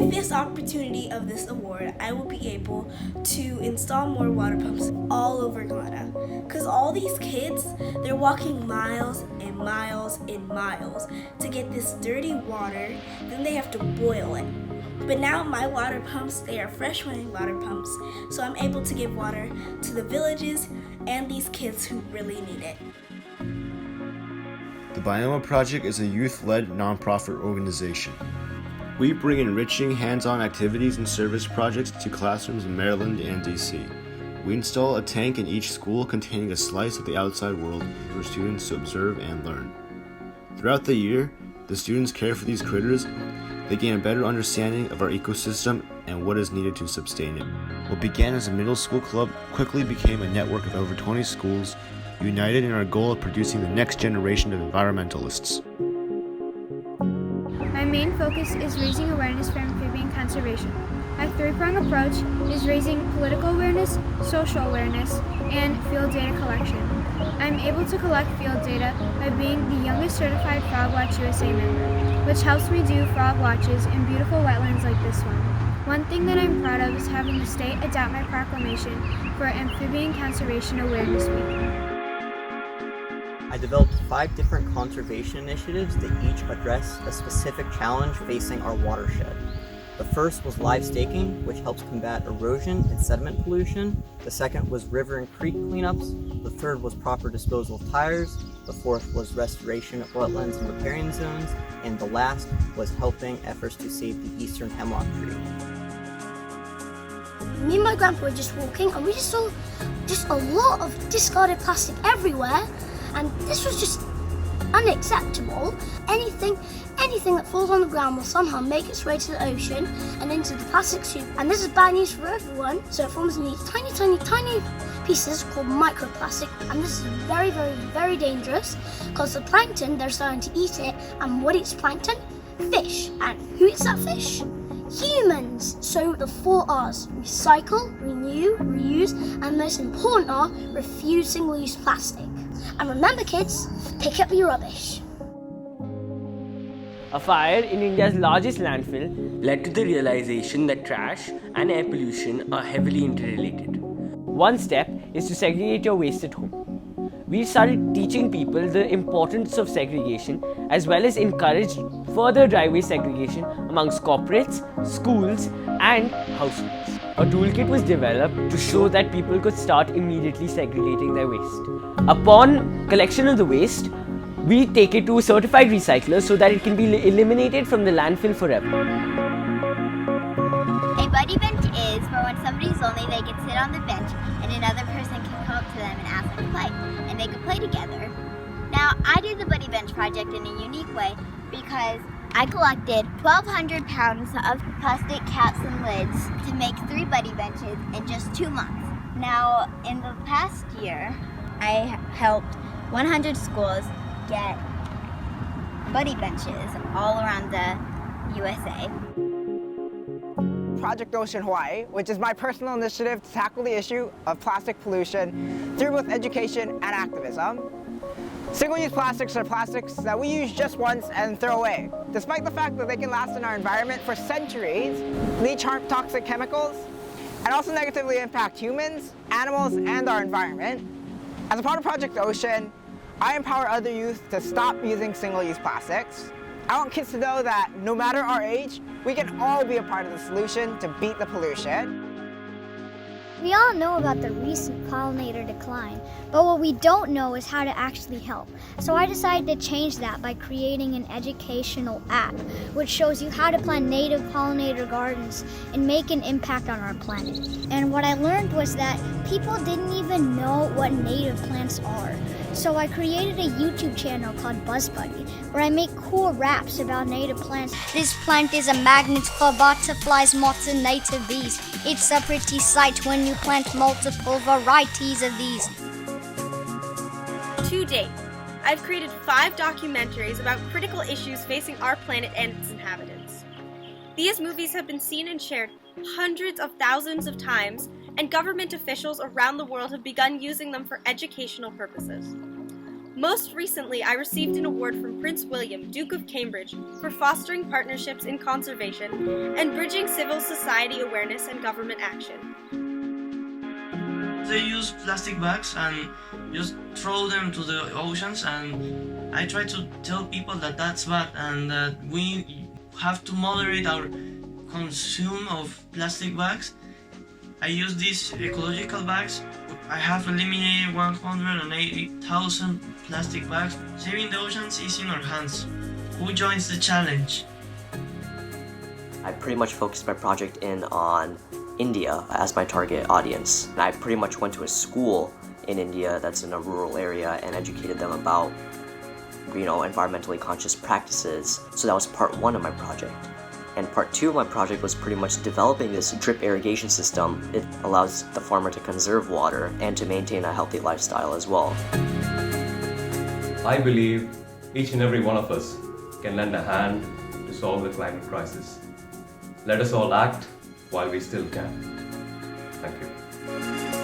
With this opportunity of this award, I will be able to install more water pumps all over Ghana. Because all these kids, they're walking miles and miles and miles to get this dirty water, then they have to boil it. But now my water pumps, they are fresh running water pumps, so I'm able to give water to the villages and these kids who really need it. The Bioma Project is a youth-led nonprofit organization. We bring enriching hands-on activities and service projects to classrooms in Maryland and DC. We install a tank in each school containing a slice of the outside world for students to observe and learn. Throughout the year, the students care for these critters. They gain a better understanding of our ecosystem and what is needed to sustain it. What began as a middle school club quickly became a network of over 20 schools, united in our goal of producing the next generation of environmentalists. My main focus is raising awareness for amphibian conservation. My three-pronged approach is raising political awareness, social awareness, and field data collection. I'm able to collect field data by being the youngest certified Frog Watch USA member, which helps me do frog watches in beautiful wetlands like this one. One thing that I'm proud of is having the state adopt my proclamation for Amphibian Conservation Awareness Week. I developed 5 different conservation initiatives that each address a specific challenge facing our watershed. The first was live staking, which helps combat erosion and sediment pollution. The second was river and creek cleanups. The third was proper disposal of tires. The fourth was restoration of wetlands and riparian zones. And the last was helping efforts to save the eastern hemlock tree. Me and my grandpa were just walking and we just saw a lot of discarded plastic everywhere, and this was just unacceptable. Anything that falls on the ground will somehow make its way to the ocean and into the plastic soup, and this is bad news for everyone. So it forms in these tiny pieces called microplastic, and this is very, very, very dangerous because the plankton, they're starting to eat it, and what eats plankton? Fish. And who eats that fish? Humans. So the 4 R's: recycle, renew, reuse, and most important R, refuse single-use plastic. And remember kids, pick up your rubbish. A fire in India's largest landfill led to the realization that trash and air pollution are heavily interrelated. One step is to segregate your waste at home. We started teaching people the importance of segregation, as well as encouraged further dry waste segregation amongst corporates, schools, and households. A toolkit was developed to show that people could start immediately segregating their waste. Upon collection of the waste, we take it to certified recyclers so that it can be eliminated from the landfill forever. A buddy bench is for when somebody's lonely, they can sit on the bench and another person can come up to them and ask them to play, and they can play together. Now, I did the buddy bench project in a unique way because I collected 1,200 pounds of plastic caps and lids to make 3 buddy benches in just 2 months. Now, in the past year, I helped 100 schools get buddy benches all around the USA. Project Ocean Hawaii, which is my personal initiative to tackle the issue of plastic pollution through both education and activism. Single-use plastics are plastics that we use just once and throw away. Despite the fact that they can last in our environment for centuries, leach toxic chemicals, and also negatively impact humans, animals, and our environment. As a part of Project Ocean, I empower other youth to stop using single-use plastics. I want kids to know that no matter our age, we can all be a part of the solution to beat the pollution. We all know about the recent pollinator decline, but what we don't know is how to actually help. So I decided to change that by creating an educational app, which shows you how to plant native pollinator gardens and make an impact on our planet. And what I learned was that people didn't even know what native plants are. So I created a YouTube channel called BuzzBuddy, where I make cool raps about native plants. This plant is a magnet for butterflies, moths, and native bees. It's a pretty sight when you plant multiple varieties of these. To date, I've created 5 documentaries about critical issues facing our planet and its inhabitants. These movies have been seen and shared hundreds of thousands of times, and government officials around the world have begun using them for educational purposes. Most recently, I received an award from Prince William, Duke of Cambridge, for fostering partnerships in conservation and bridging civil society awareness and government action. They use plastic bags and just throw them to the oceans, and I try to tell people that that's bad and that we have to moderate our consume of plastic bags. I use these ecological bags. I have eliminated 180,000 plastic bags. Saving the oceans is in our hands. Who joins the challenge? I pretty much focused my project in on India as my target audience. And I pretty much went to a school in India that's in a rural area and educated them about, environmentally conscious practices. So that was part one of my project. And part two of my project was pretty much developing this drip irrigation system. It allows the farmer to conserve water and to maintain a healthy lifestyle as well. I believe each and every one of us can lend a hand to solve the climate crisis. Let us all act while we still can. Thank you.